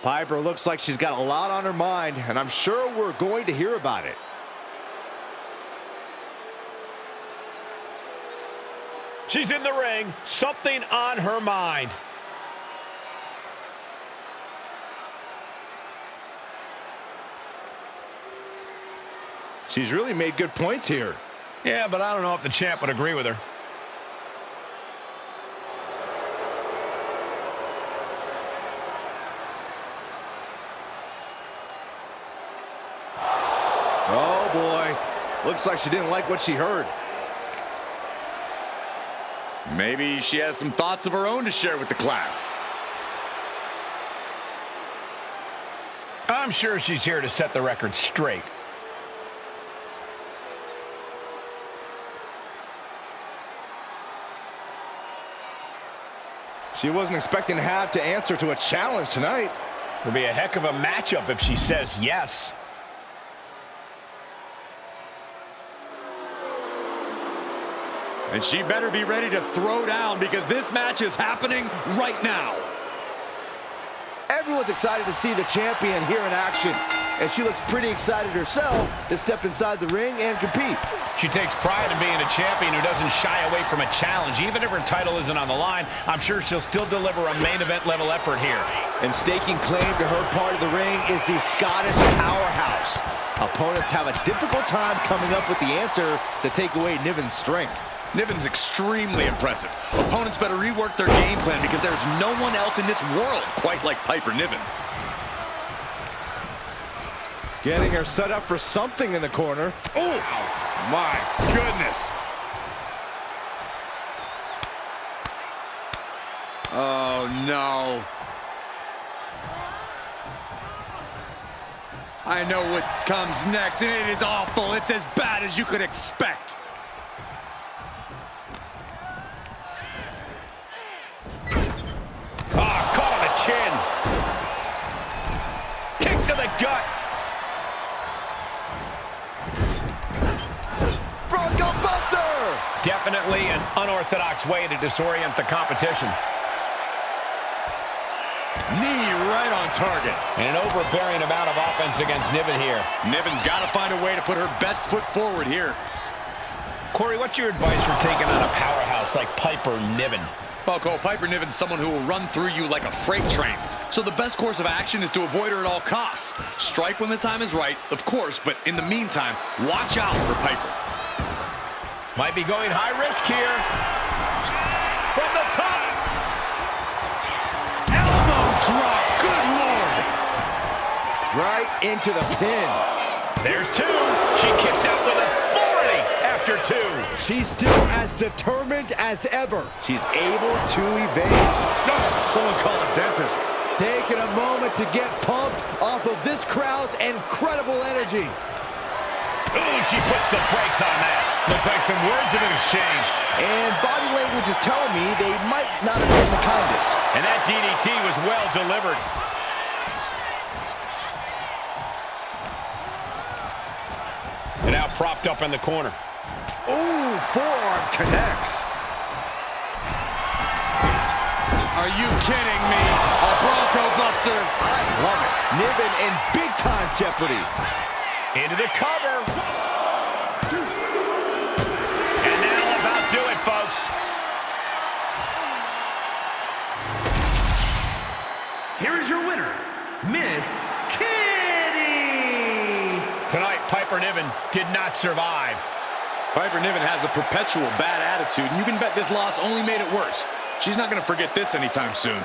Piper looks like she's got a lot on her mind, and I'm sure we're going to hear about it. She's in the ring, something on her mind. She's really made good points here. Yeah, but I don't know if the champ would agree with her. Oh, boy. Looks like she didn't like what she heard. Maybe she has some thoughts of her own to share with the class. I'm sure she's here to set the record straight. She wasn't expecting to have to answer to a challenge tonight. It'll be a heck of a matchup if she says yes. And she better be ready to throw down because this match is happening right now. Everyone's excited to see the champion here in action, and she looks pretty excited herself to step inside the ring and compete. She takes pride in being a champion who doesn't shy away from a challenge. Even if her title isn't on the line, I'm sure she'll still deliver a main event level effort here. And staking claim to her part of the ring is the Scottish powerhouse. Opponents have a difficult time coming up with the answer to take away Niven's strength. Niven's extremely impressive. Opponents better rework their game plan because there's no one else in this world quite like Piper Niven. Getting her set up for something in the corner. Oh, my goodness. Oh, no. I know what comes next, and it is awful. It's as bad as you could expect. Chin. Kick to the gut. Bronco Buster! Definitely an unorthodox way to disorient the competition. Knee right on target. And an overbearing amount of offense against Niven here. Niven's got to find a way to put her best foot forward here. Corey, what's your advice for taking on a powerhouse like Piper Niven? Well, Cole, Piper Niven's someone who will run through you like a freight train. So the best course of action is to avoid her at all costs. Strike when the time is right, of course, but in the meantime, watch out for Piper. Might be going high risk here. From the top. Elbow drop, good Lord. Right into the pin. There's two. She kicks out with authority after two. She's still as determined as ever. She's able to evade. No, someone call a dentist. Taking a moment to get pumped off of this crowd's incredible energy. Ooh, she puts the brakes on that. Looks like some words have been exchanged. And body language is telling me they might not have been the kindest. And that DDT was well delivered. And now propped up in the corner. Ooh, forearm connects. Are you kidding me? A Bronco Buster. I love it. Niven in big-time jeopardy. Into the cover. And that'll about do it, folks. Here is your winner, Miss Kitty. Tonight, Piper Niven did not survive. Piper Niven has a perpetual bad attitude, and you can bet this loss only made it worse. She's not going to forget this anytime soon.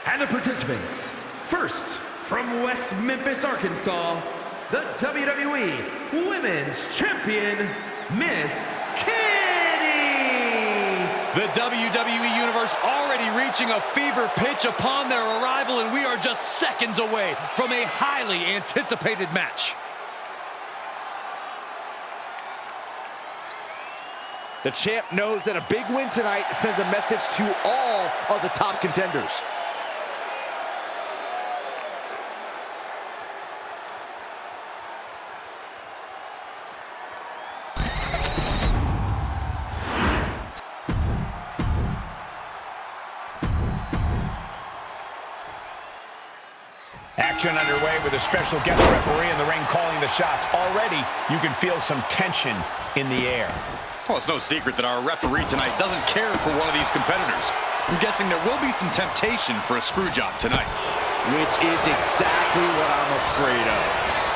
And the participants, first, from West Memphis, Arkansas, the WWE Women's Champion, Miss Kitty! The WWE Universe already reaching a fever pitch upon their arrival, and we are just seconds away from a highly anticipated match. The champ knows that a big win tonight sends a message to all of the top contenders. Action underway with a special guest referee in the ring calling the shots. Already, you can feel some tension in the air. Well, it's no secret that our referee tonight doesn't care for one of these competitors. I'm guessing there will be some temptation for a screw job tonight. Which is exactly what I'm afraid of.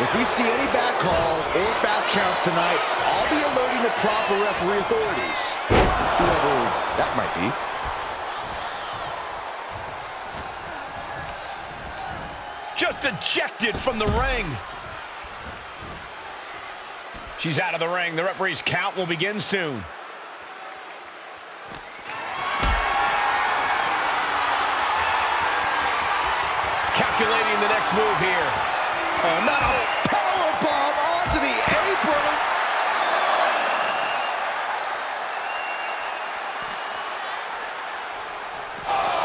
If we see any bad calls or fast counts tonight, I'll be alerting the proper referee authorities. Whoever that might be. Just ejected from the ring. She's out of the ring. The referee's count will begin soon. Calculating the next move here. Oh, not a powerbomb onto the apron.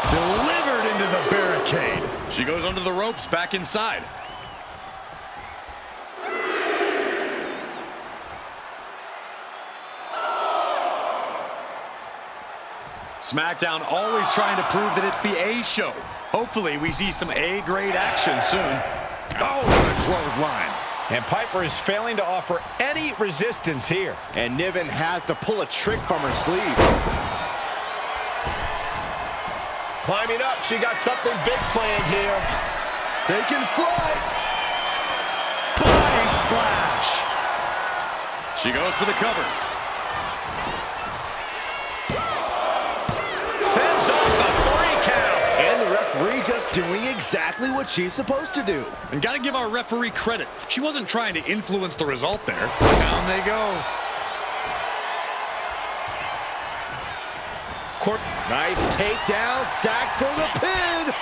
Delivered into the barricade. She goes under the ropes, back inside. SmackDown always trying to prove that it's the A show. Hopefully we see some A-grade action soon. Oh, what a clothesline. And Piper is failing to offer any resistance here. And Niven has to pull a trick from her sleeve. Climbing up, she got something big planned here. Taking flight. Body splash. She goes for the cover. Fends off the 3 count. And the referee just doing exactly what she's supposed to do. And gotta give our referee credit. She wasn't trying to influence the result there. Down they go. Nice takedown, stacked for the pin.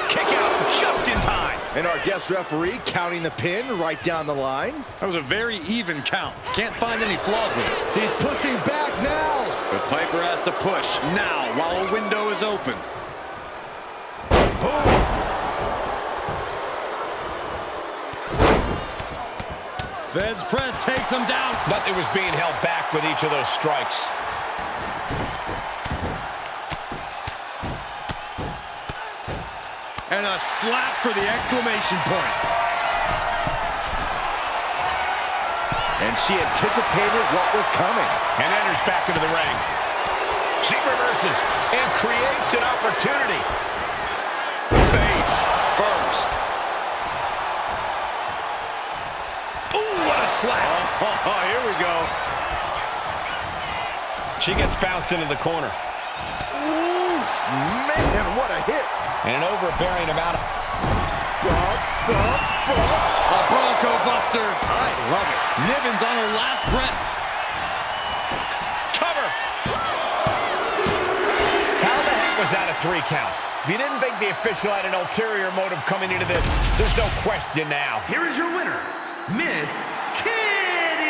Kick out just in time. And our guest referee counting the pin right down the line. That was a very even count. Can't find any flaws with it. She's pushing back now. But Piper has to push now while a window is open. Boom. Feds press takes him down. Nothing was being held back with each of those strikes. And a slap for the exclamation point. And she anticipated what was coming. And enters back into the ring. She reverses and creates an opportunity. Face first. Ooh, what a slap. Oh, here we go. She gets bounced into the corner. Ooh, man, what a hit. And an overbearing amount of... A Bronco Buster. I love it. Niven's on her last breath. Cover. How was that a 3 count? If you didn't think the official had an ulterior motive coming into this, there's no question now. Here is your winner, Miss Kitty.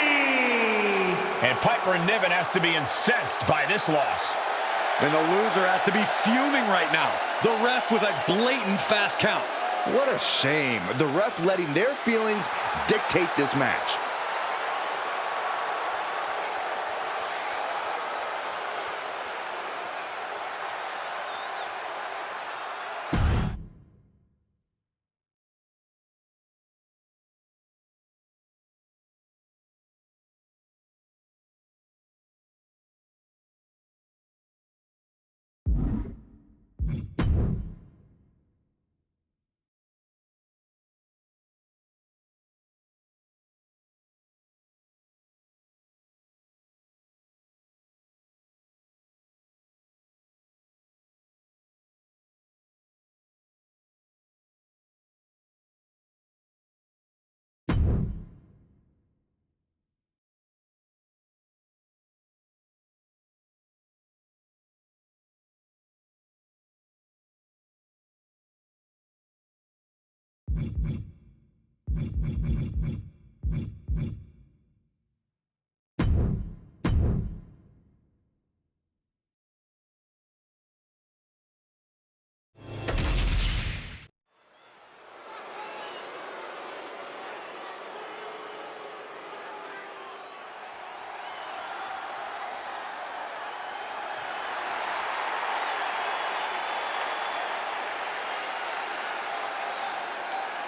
And Piper Niven has to be incensed by this loss. And the loser has to be fuming right now. The ref with a blatant fast count. What a shame. The ref letting their feelings dictate this match.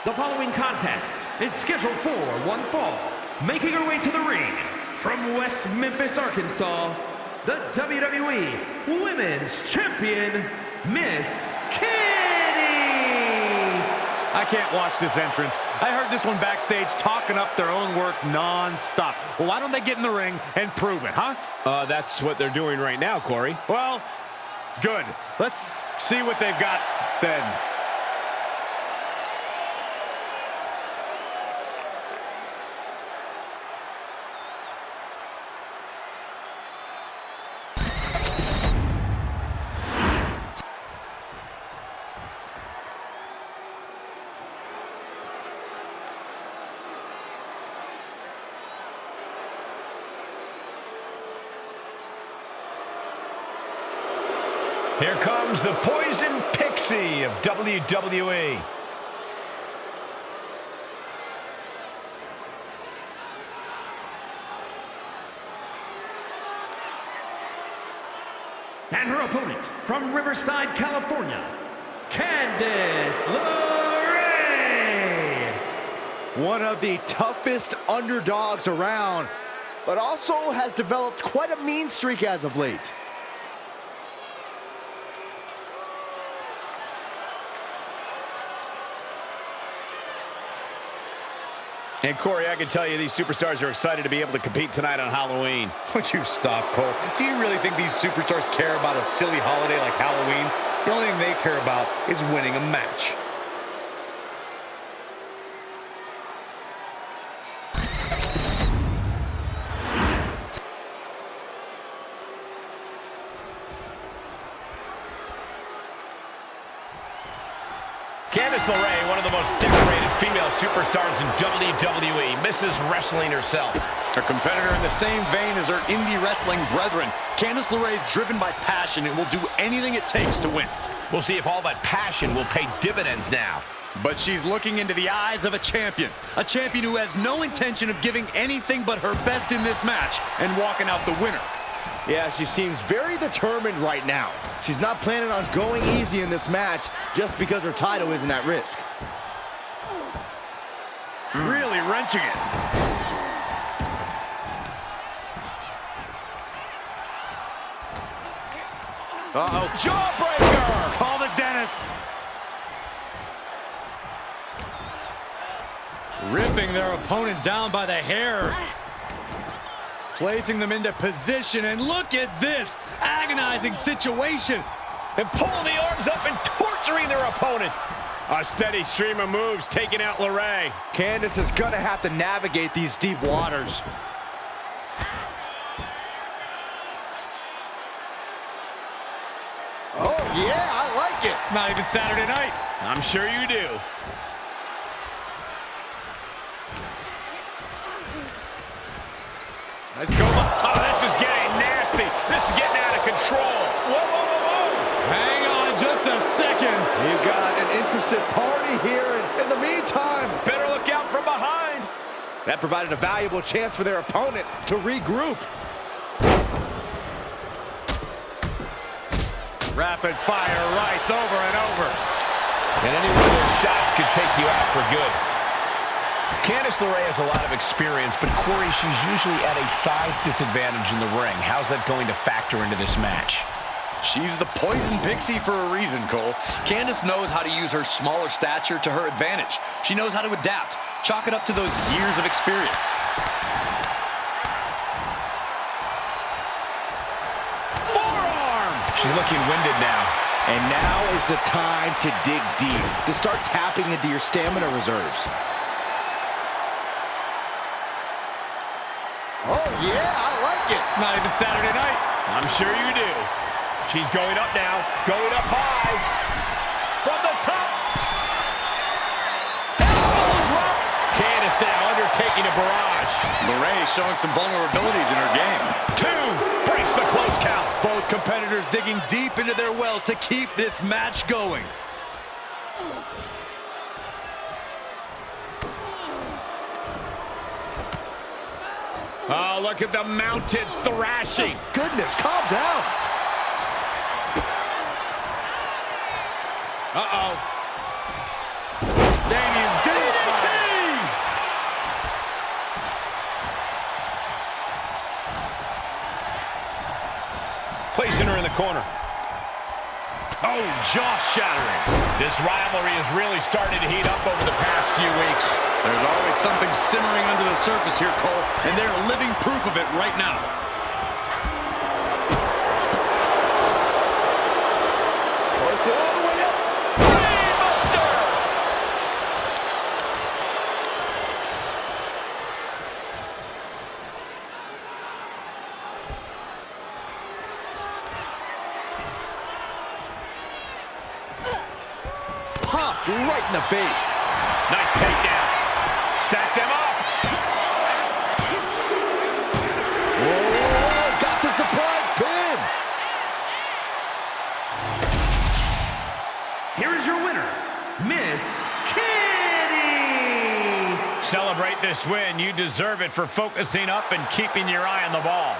The following contest is scheduled for one fall. Making her way to the ring from West Memphis, Arkansas, the WWE Women's Champion, Miss Kitty. I can't watch this entrance. I heard this one backstage talking up their own work non-stop. Well, why don't they get in the ring and prove it, huh? That's what they're doing right now, Corey. Well, good. Let's see what they've got then. Here comes the Poison Pixie of WWE. And her opponent from Riverside, California, Candice LeRae. One of the toughest underdogs around, but also has developed quite a mean streak as of late. And Corey, I can tell you these superstars are excited to be able to compete tonight on Halloween. Would you stop, Cole? Do you really think these superstars care about a silly holiday like Halloween? The only thing they care about is winning a match. Candice LeRae, one of the most decorated female superstars in WWE, Mrs. Wrestling herself. A competitor in the same vein as her indie wrestling brethren, Candice LeRae is driven by passion and will do anything it takes to win. We'll see if all that passion will pay dividends now. But she's looking into the eyes of a champion who has no intention of giving anything but her best in this match and walking out the winner. Yeah, she seems very determined right now. She's not planning on going easy in this match just because her title isn't at risk. Really wrenching it. Uh-oh. Jawbreaker! Call the dentist. Ripping their opponent down by the hair. Placing them into position, and look at this agonizing situation. And pulling the arms up and torturing their opponent. A steady stream of moves taking out LeRae. Candice is gonna have to navigate these deep waters. Oh, yeah, I like it. It's not even Saturday night. I'm sure you do. Let's go. Oh, this is getting nasty. This is getting out of control. Whoa, whoa, whoa, whoa. Hang on just a second. You've got an interested party here, and in the meantime, Better look out from behind. that provided a valuable chance for their opponent to regroup. Rapid fire rights over and over. And any one of those shots could take you out for good. Candice LeRae has a lot of experience, but Corey, she's usually at a size disadvantage in the ring. How's that going to factor into this match? She's the poison pixie for a reason, Cole. Candice knows how to use her smaller stature to her advantage. She knows how to adapt. Chalk it up to those years of experience. Forearm! She's looking winded now. And now is the time to dig deep, to start tapping into your stamina reserves. Oh, yeah, I like it. It's not even Saturday night. I'm sure you do. She's going up now, going up high. From the top. Elbow drop. Candice now undertaking a barrage. LeRae showing some vulnerabilities in her game. 2, breaks the close count. Both competitors digging deep into their well to keep this match going. Oh, look at the mounted thrashing. Goodness, calm down. Uh-oh. Damien's DDT! Placing her in the corner. Oh, jaw-shattering. This rivalry has really started to heat up over the past few weeks. There's always something simmering under the surface here, Cole, and they're living proof of it right now. Push it all the way up. Brainbuster! Popped right in the face. Nice takedown. Stack them up. Whoa, got the surprise pin. Here is your winner, Miss Kitty! Celebrate this win. You deserve it for focusing up and keeping your eye on the ball.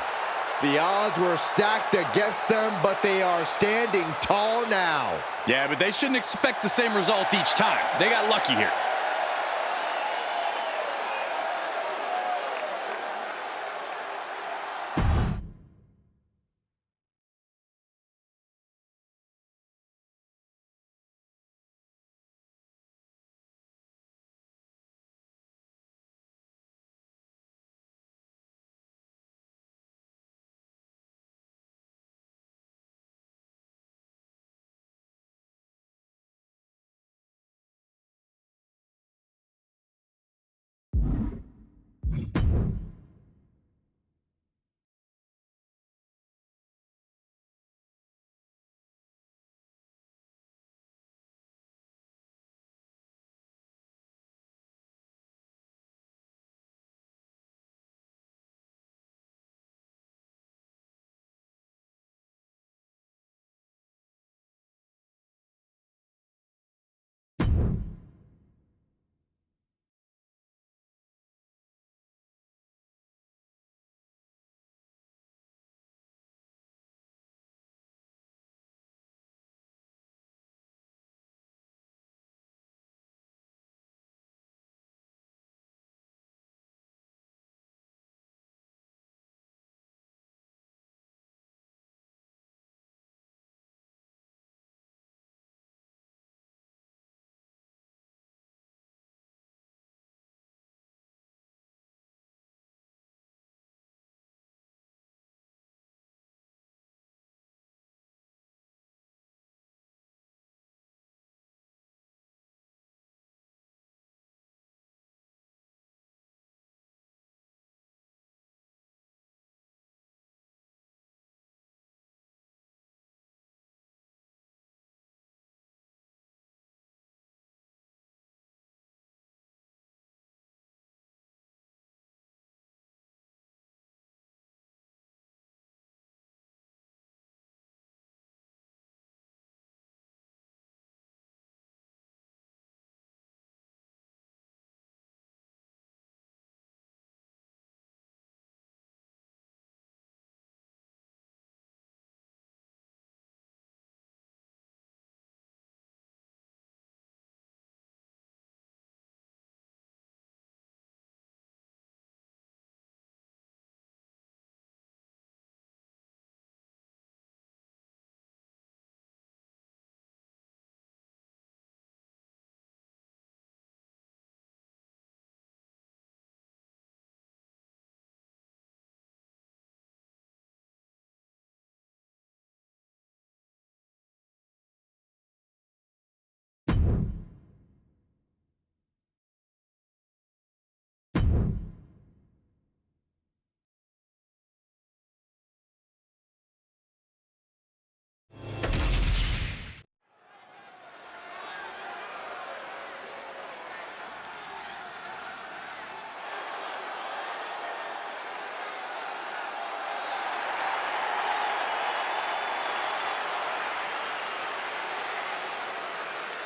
The odds were stacked against them, but they are standing tall now. Yeah, but they shouldn't expect the same results each time. They got lucky here.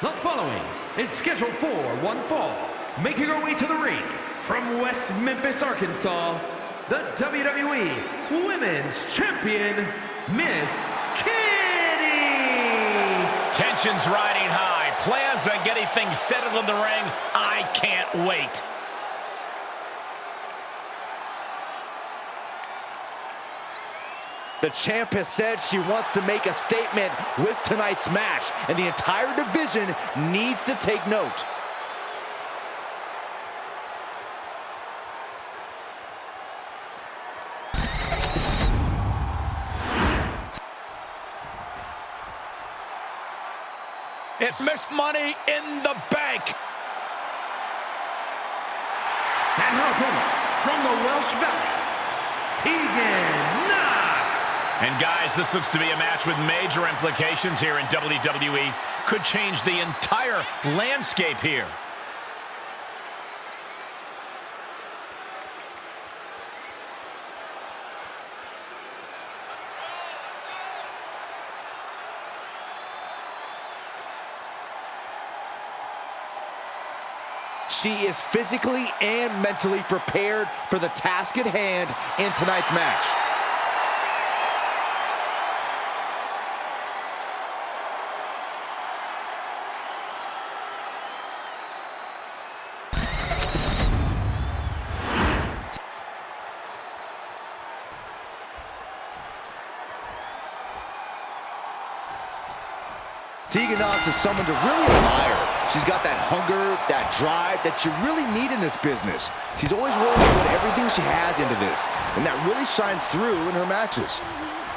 The following is scheduled for one fall, making her way to the ring from West Memphis, Arkansas, the WWE Women's Champion, Miss Kitty! Tensions riding high. Plans on getting things settled in the ring. I can't wait. The champ has said she wants to make a statement with tonight's match, and the entire division needs to take note. It's Miss Money in the Bank. And her opponent from the Welsh Valleys, Tegan Knox. And guys, this looks to be a match with major implications here in WWE. Could change the entire landscape here. She is physically and mentally prepared for the task at hand in tonight's match. Tegan Knox is someone to really admire. She's got that hunger, that drive that you really need in this business. She's always willing to put everything she has into this, and that really shines through in her matches.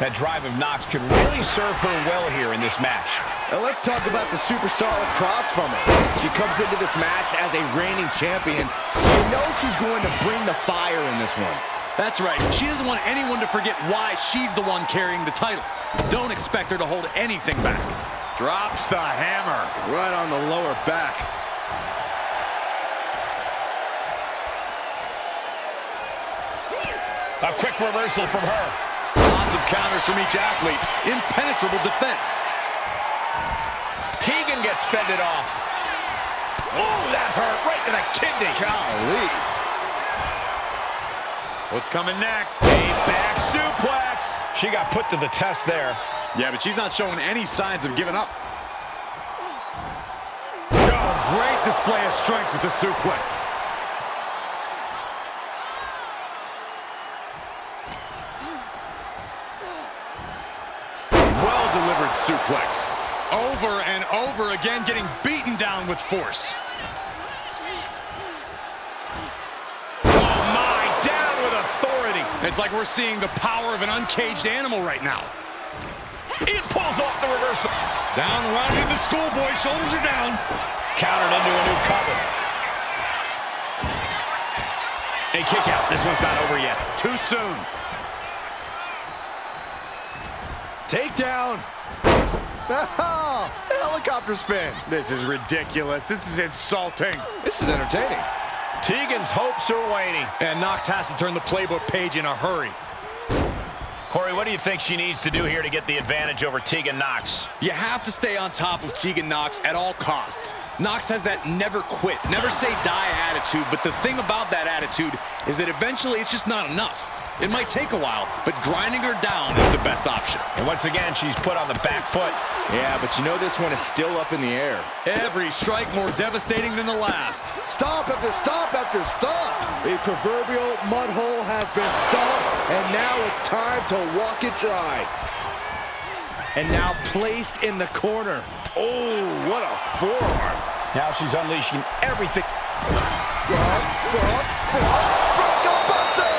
That drive of Knox could really serve her well here in this match. Now let's talk about the superstar across from her. She comes into this match as a reigning champion, so you know she's going to bring the fire in this one. That's right. She doesn't want anyone to forget why she's the one carrying the title. Don't expect her to hold anything back. Drops the hammer right on the lower back. A quick reversal from her. Lots of counters from each athlete. Impenetrable defense. Tegan gets fended off. Oh, that hurt right to the kidney. Golly. What's coming next? A back suplex. She got put to the test there. Yeah, but she's not showing any signs of giving up. Oh, great display of strength with the suplex. Well-delivered suplex. Over and over again, getting beaten down with force. Oh, my, down with authority. It's like we're seeing the power of an uncaged animal right now. It pulls off the reversal. Down, rounding the schoolboy, shoulders are down. Countered into a new cover. A kick out. This one's not over yet. Too soon. Takedown. Oh, the helicopter spin. This is ridiculous. This is insulting. This is entertaining. Tegan's hopes are waning. And Knox has to turn the playbook page in a hurry. Corey, what do you think she needs to do here to get the advantage over Tegan Knox? You have to stay on top of Tegan Knox at all costs. Knox has that never quit, never say die attitude, but the thing about that attitude is that eventually it's just not enough. It might take a while, but grinding her down is the best option. And once again, she's put on the back foot. Yeah, but you know this one is still up in the air. Every strike more devastating than the last. Stomp after stomp after stomp. The proverbial mud hole has been stomped, and now it's time to walk it dry. And now placed in the corner. Oh, what a forearm. Now she's unleashing everything. Bronco Buster!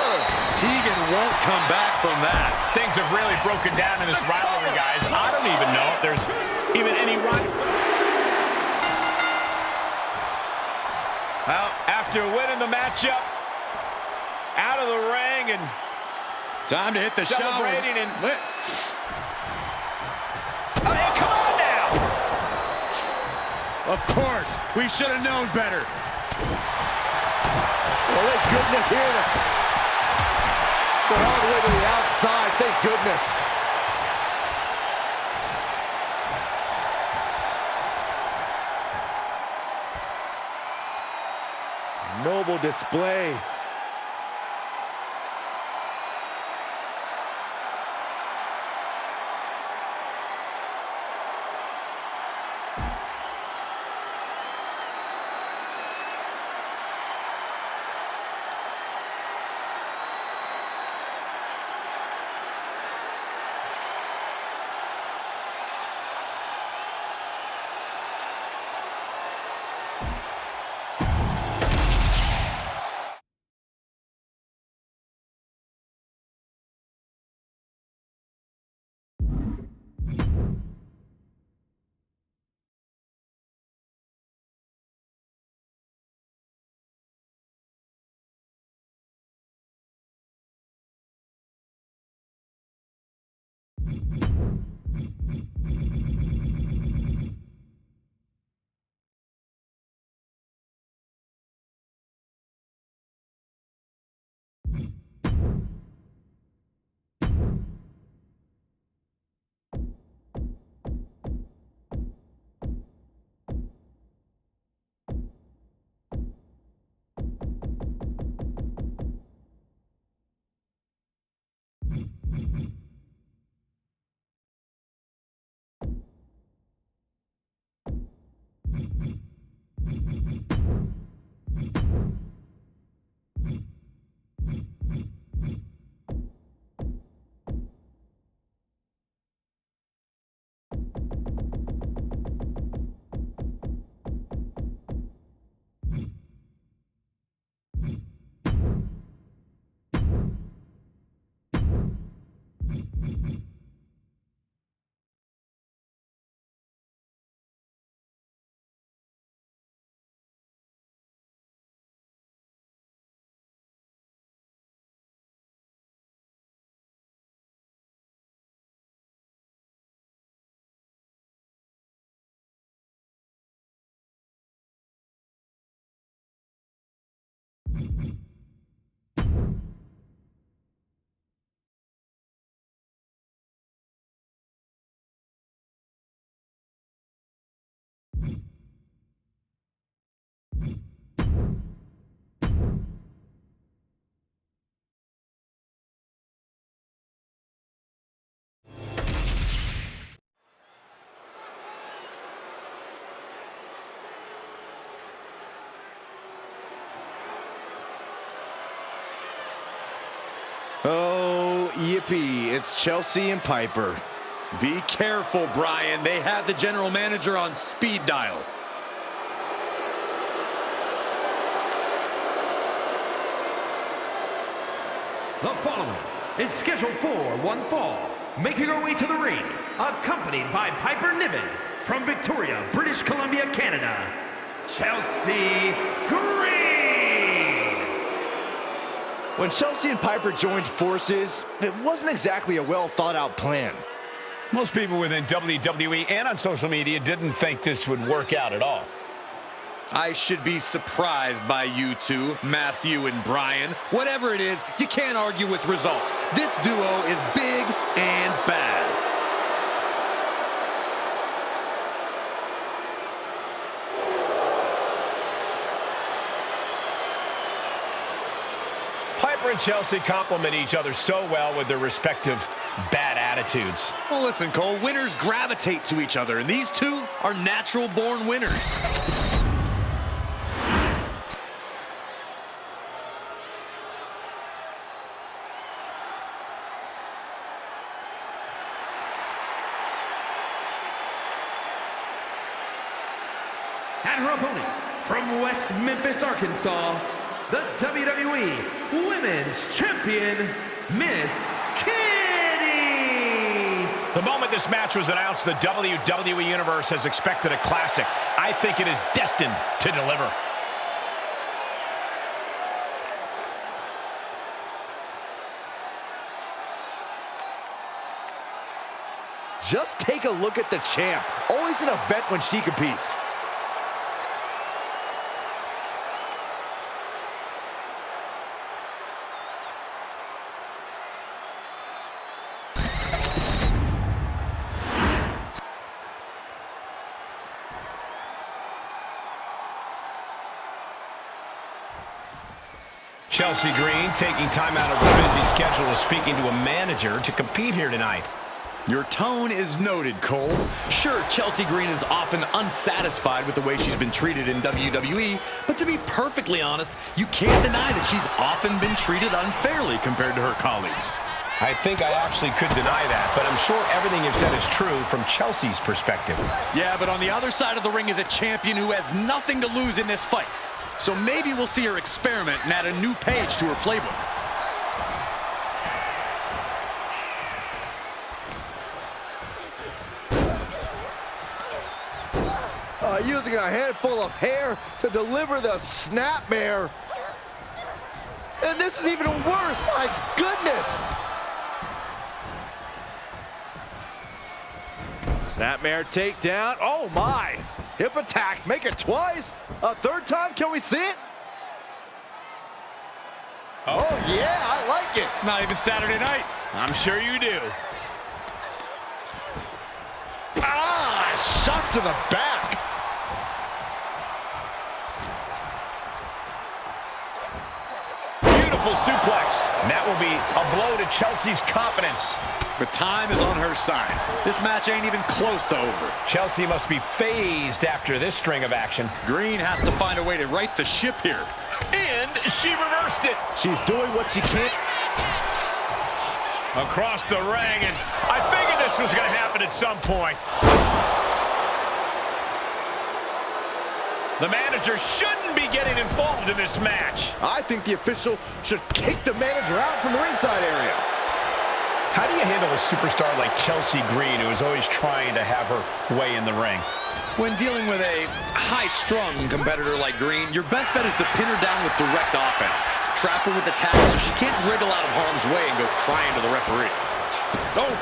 Tegan won't come back from that. Things have really broken down in this rivalry, guys. I don't even know if there's even any rivalry. Well, after winning the matchup, out of the ring and time to hit the shower. Celebrating and oh, hey, come on now! Of course, we should have known better. Oh, thank goodness here. So all the way to the outside, thank goodness. noble display. Oh, yippee, it's Chelsea and Piper. Be careful, Brian. They have the general manager on speed dial. The following is scheduled for one fall, making her way to the ring, accompanied by Piper Niven from Victoria, British Columbia, Canada, Chelsea Green. When Chelsea and Piper joined forces, it wasn't exactly a well-thought-out plan. Most people within WWE and on social media didn't think this would work out at all. I should be surprised by you two, Matthew and Brian. Whatever it is, you can't argue with results. This duo is big and bad. Piper and Chelsea complement each other so well with their respective bad attitudes. Well, listen, Cole, winners gravitate to each other, and these two are natural-born winners. And her opponent from West Memphis, Arkansas, the WWE Women's Champion, Miss Kitty. The moment this match was announced, the WWE Universe has expected a classic. I think it is destined to deliver. Just take a look at the champ. Always an event when she competes. Chelsea Green taking time out of her busy schedule is speaking to a manager to compete here tonight. Your tone is noted, Cole. Sure, Chelsea Green is often unsatisfied with the way she's been treated in WWE, but to be perfectly honest, you can't deny that she's often been treated unfairly compared to her colleagues. I think I actually could deny that, but I'm sure everything you've said is true from Chelsea's perspective. Yeah, but on the other side of the ring is a champion who has nothing to lose in this fight. So maybe we'll see her experiment and add a new page to her playbook. Using a handful of hair to deliver the snapmare. And this is even worse, my goodness! Snapmare takedown, oh my! Hip attack, make it twice! A third time, can we see it? Oh yeah, I like it! It's not even Saturday night. I'm sure you do. Ah, shot to the back! Suplex. That will be a blow to Chelsea's confidence. But time is on her side. This match ain't even close to over. Chelsea must be phased after this string of action. Green has to find a way to right the ship here. And she reversed it. She's doing what she can. Across the ring, and I figured this was going to happen at some point. The manager shouldn't be getting involved in this match. I think the official should kick the manager out from the ringside area. How do you handle a superstar like Chelsea Green, who is always trying to have her way in the ring? When dealing with a high-strung competitor like Green, your best bet is to pin her down with direct offense. Trap her with attacks so she can't wriggle out of harm's way and go crying to the referee. Oh!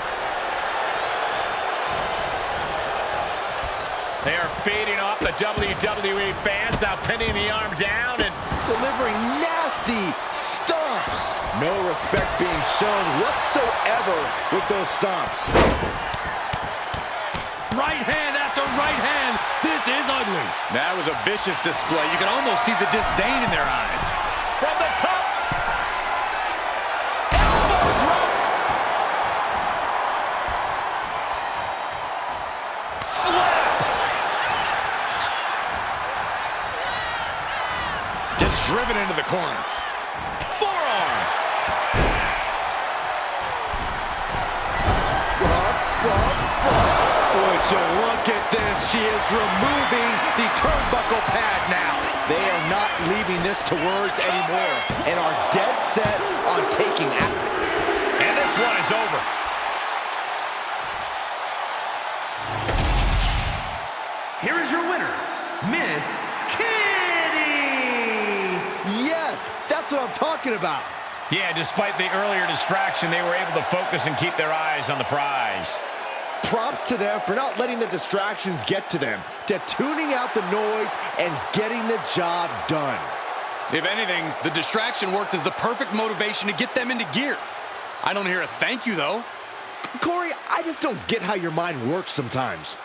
They are feeding off the WWE fans, now pinning the arm down and delivering nasty stomps. No respect being shown whatsoever with those stomps. Right hand after right hand. This is ugly. That was a vicious display. You can almost see the disdain in their eyes. From the top. Elbow drop. Slap. Gets driven into the corner. Forearm. Would you look at this? She is removing the turnbuckle pad now. They are not leaving this to words anymore and are dead set on taking action. And this one is over. Here is your winner, Miss Kitty! Yes, that's what I'm talking about. Yeah, despite the earlier distraction, they were able to focus and keep their eyes on the prize. Props to them for not letting the distractions get to them, to tuning out the noise and getting the job done. If anything, the distraction worked as the perfect motivation to get them into gear. I don't hear a thank you, though. Corey, I just don't get how your mind works sometimes.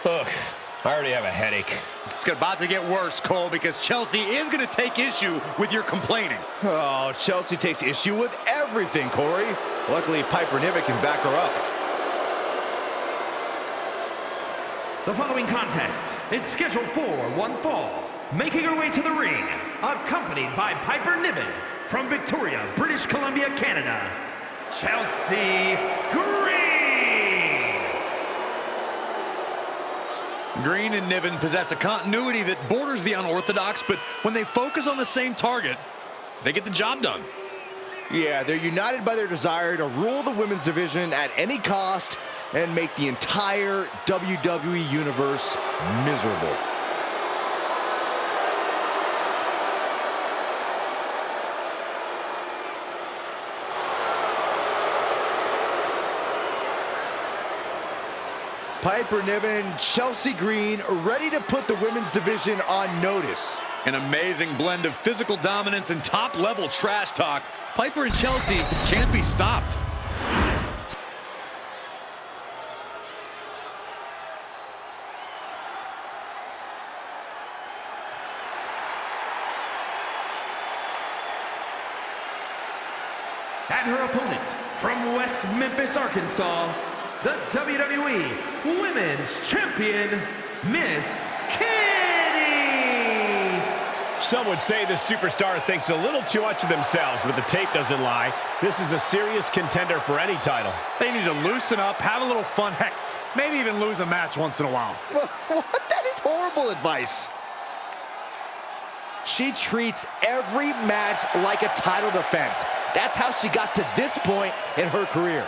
Ugh, I already have a headache. It's about to get worse, Cole, because Chelsea is going to take issue with your complaining. Oh, Chelsea takes issue with everything, Corey. Luckily, Piper Niven can back her up. The following contest is scheduled for one fall. Making her way to the ring, accompanied by Piper Niven from Victoria, British Columbia, Canada, Chelsea Green. Green and Niven possess a continuity that borders the unorthodox, but when they focus on the same target, they get the job done. Yeah, they're united by their desire to rule the women's division at any cost and make the entire WWE Universe miserable. Piper Niven, Chelsea Green, ready to put the women's division on notice. An amazing blend of physical dominance and top-level trash talk. Piper and Chelsea can't be stopped. And her opponent from West Memphis, Arkansas, the WWE Women's Champion, Miss Kitty. Some would say the superstar thinks a little too much of themselves, but the tape doesn't lie. This is a serious contender for any title. They need to loosen up, have a little fun, heck, maybe even lose a match once in a while. What? That is horrible advice. She treats every match like a title defense. That's how she got to this point in her career.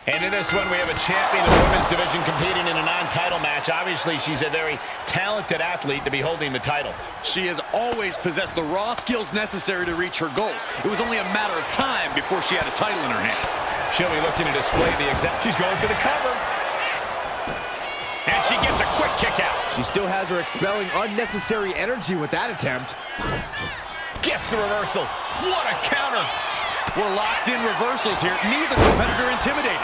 And in this one, we have a champion of the women's division competing in a non-title match. Obviously, she's a very talented athlete to be holding the title. She has always possessed the raw skills necessary to reach her goals. It was only a matter of time before she had a title in her hands. She'll be looking to display the exact... She's going for the cover. And she gets a quick kick out. She still has her expelling unnecessary energy with that attempt. Gets the reversal. What a counter. We're locked in reversals here. Neither competitor intimidated.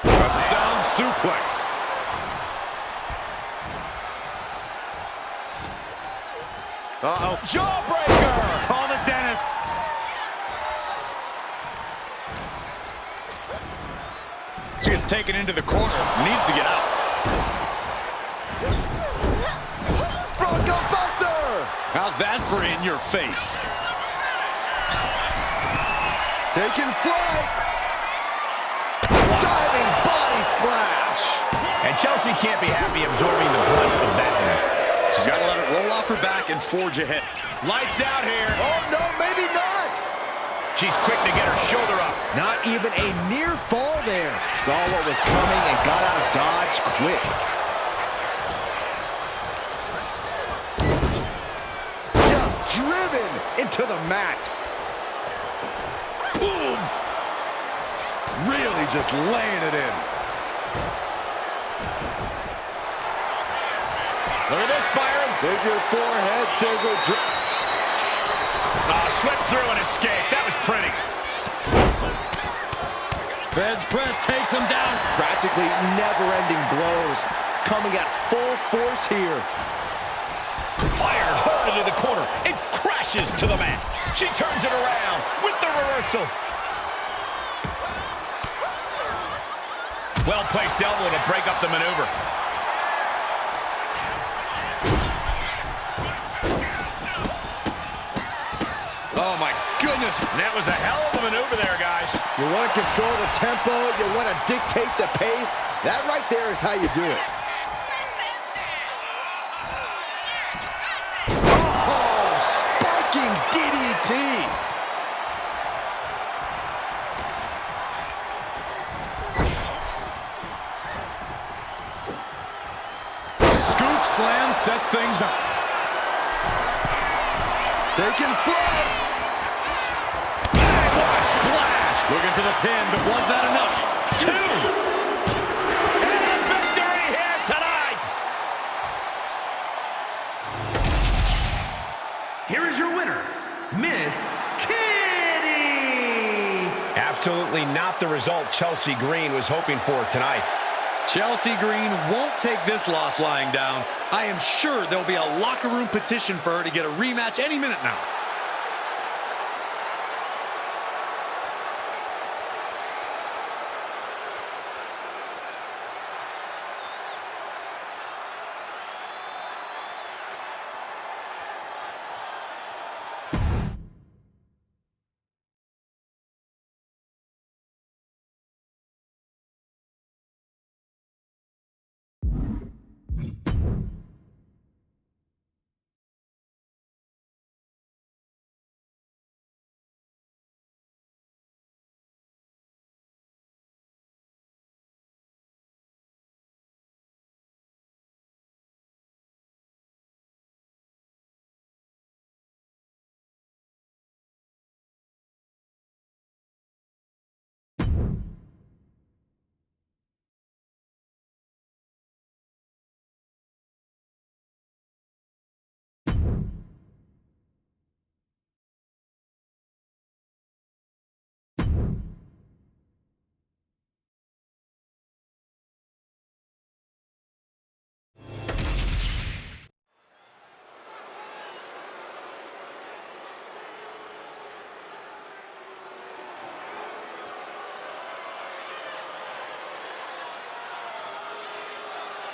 A sound suplex. Uh-oh. Jawbreaker. Call the dentist. She gets taken into the corner. Needs to get out. Bronco Buster! How's that for in your face? Taking flight. Diving body splash. And Chelsea can't be happy absorbing the brunt of that one. She's got to let it roll off her back and forge ahead. Lights out here. Oh, no, maybe not. She's quick to get her shoulder up. Not even a near fall there. Saw what was coming and got out of dodge quick. Just driven into the mat. Boom! Really just laying it in. Look at this, Byron. Figure four head scissor drop. Slipped through and escaped. That was pretty. Feds press takes him down. Practically never-ending blows coming at full force here. Fired hard into the corner. It crashes to the mat. She turns it around with the reversal. Well-placed elbow to break up the maneuver. Oh, my goodness. That was a hell of a maneuver there, guys. You want to control the tempo, you want to dictate the pace. That right there is how you do it. Oh, spiking DDT. Scoop slam sets things up. Taking flight. What a splash. Looking for the pin, but was that enough? 2. And the victory here tonight. Here is your winner, Miss Kitty. Absolutely not the result Chelsea Green was hoping for tonight. Chelsea Green won't take this loss lying down. I am sure there'll be a locker room petition for her to get a rematch any minute now.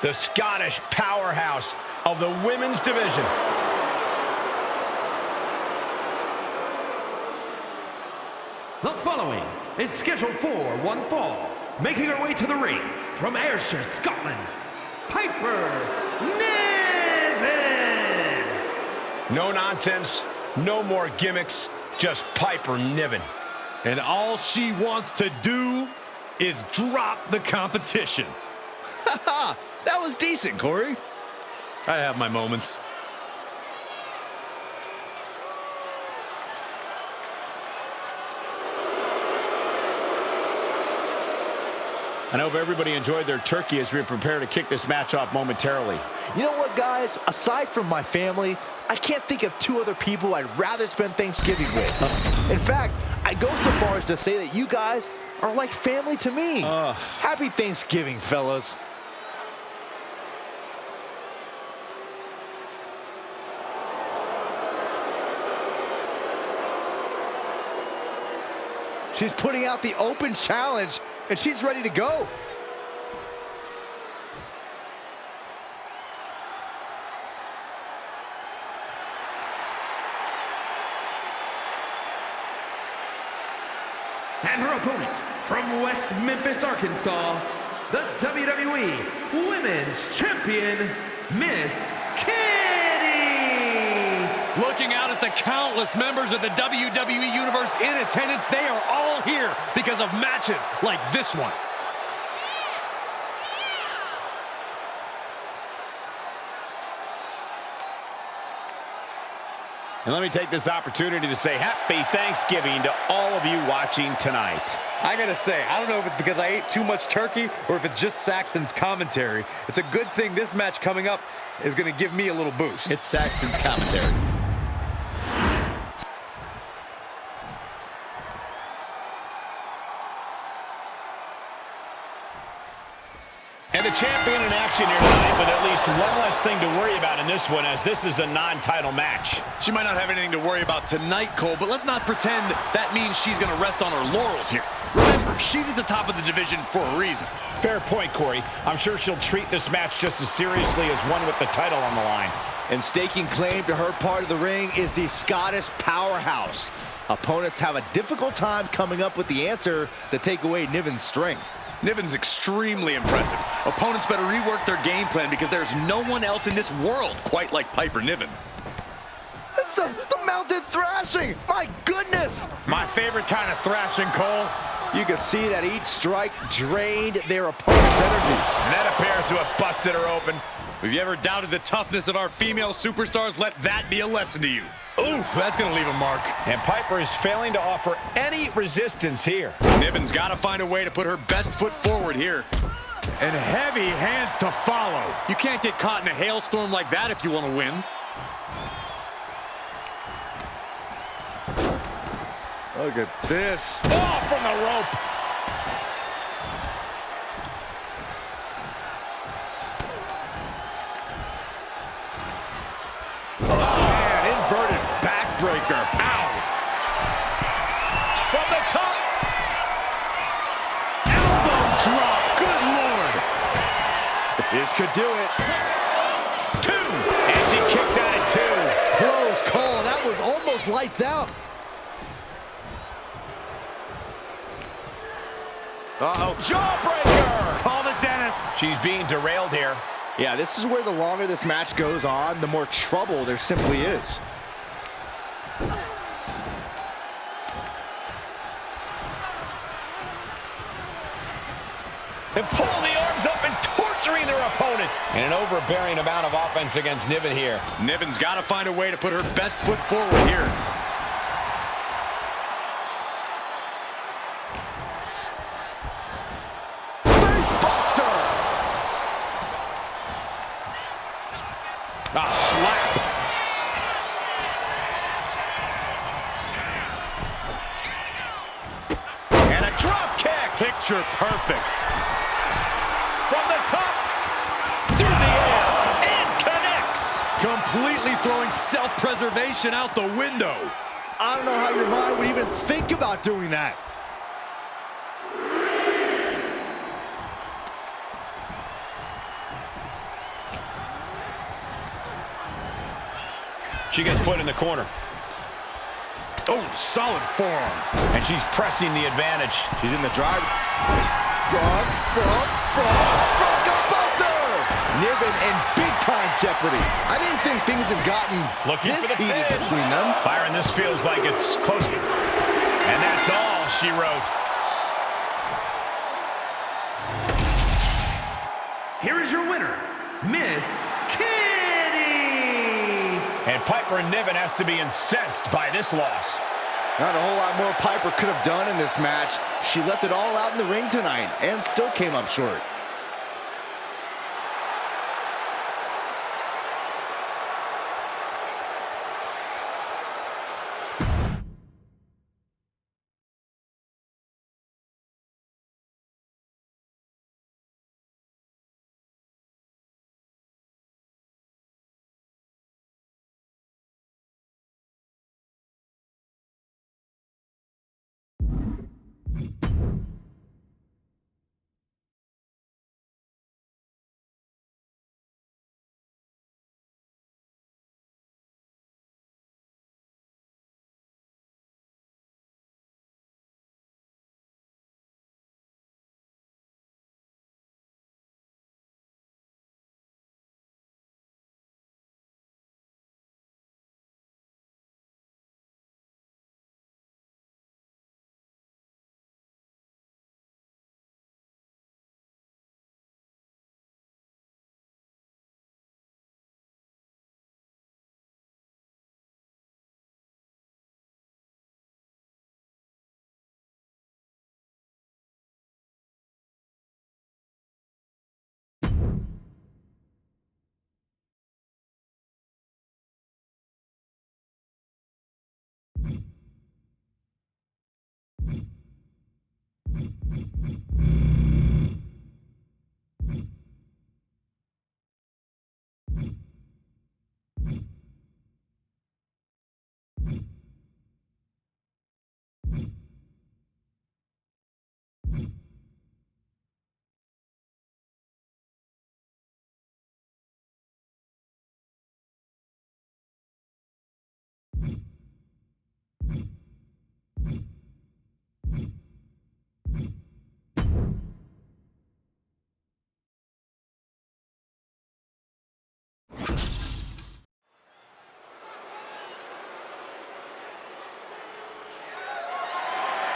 The Scottish powerhouse of the women's division. The following is scheduled for one fall. Making her way to the ring from Ayrshire, Scotland, Piper Niven. No nonsense, no more gimmicks, just Piper Niven. And all she wants to do is drop the competition. Ha! That was decent, Corey. I have my moments. I hope everybody enjoyed their turkey as we prepare to kick this match off momentarily. You know what, guys? Aside from my family, I can't think of two other people I'd rather spend Thanksgiving with. In fact, I'd go so far as to say that you guys are like family to me. Happy Thanksgiving, fellas. She's putting out the open challenge, and she's ready to go. And her opponent from West Memphis, Arkansas, the WWE Women's Champion, Miss Kitty. Looking out at the countless members of the WWE Universe in attendance, they are all here because of matches like this one. And let me take this opportunity to say happy Thanksgiving to all of you watching tonight. I gotta say, I don't know if it's because I ate too much turkey or if it's just Saxton's commentary. It's a good thing this match coming up is gonna give me a little boost. It's Saxton's commentary. And the champion in action here tonight with at least one less thing to worry about in this one, as this is a non-title match. She might not have anything to worry about tonight, Cole, but let's not pretend that means she's going to rest on her laurels here. Remember, she's at the top of the division for a reason. Fair point, Corey. I'm sure she'll treat this match just as seriously as one with the title on the line. And staking claim to her part of the ring is the Scottish powerhouse. Opponents have a difficult time coming up with the answer to take away Niven's strength. Niven's extremely impressive. Opponents better rework their game plan because there's no one else in this world quite like Piper Niven. It's the mounted thrashing! My goodness! My favorite kind of thrashing, Cole. You can see that each strike drained their opponent's energy. And that appears to have busted her open. If you ever doubted the toughness of our female superstars, let that be a lesson to you. Ooh, that's going to leave a mark. And Piper is failing to offer any resistance here. Niven's got to find a way to put her best foot forward here. And heavy hands to follow. You can't get caught in a hailstorm like that if you want to win. Look at this. Oh, from the rope. Inverted backbreaker. Ow! From the top. Elbow drop. Good Lord. This could do it. 2. And she kicks out at 2. Close call. That was almost lights out. Uh-oh. Jawbreaker. Call the dentist. She's being derailed here. Yeah, this is where the longer this match goes on, the more trouble there simply is. And pulling the arms up and torturing their opponent. And an overbearing amount of offense against Niven here. Niven's got to find a way to put her best foot forward here. Ah, slap. And a drop kick. Picture perfect. From the top. Through the air. And connects. Completely throwing self-preservation out the window. I don't know how your mind would even think about doing that. She gets put in the corner. Oh, solid forearm. And she's pressing the advantage. She's in the drive. Bronco Buster! Niven in big-time jeopardy. I didn't think things had gotten Looking this for the heated pin. between them. Byron, this feels like it's close. And that's all she wrote. Here is your winner, Miss Kitty. And Piper and Niven has to be incensed by this loss. Not a whole lot more Piper could have done in this match. She left it all out in the ring tonight and still came up short.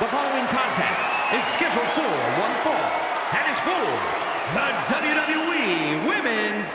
The following contest is scheduled for one fall and is for the WWE Women's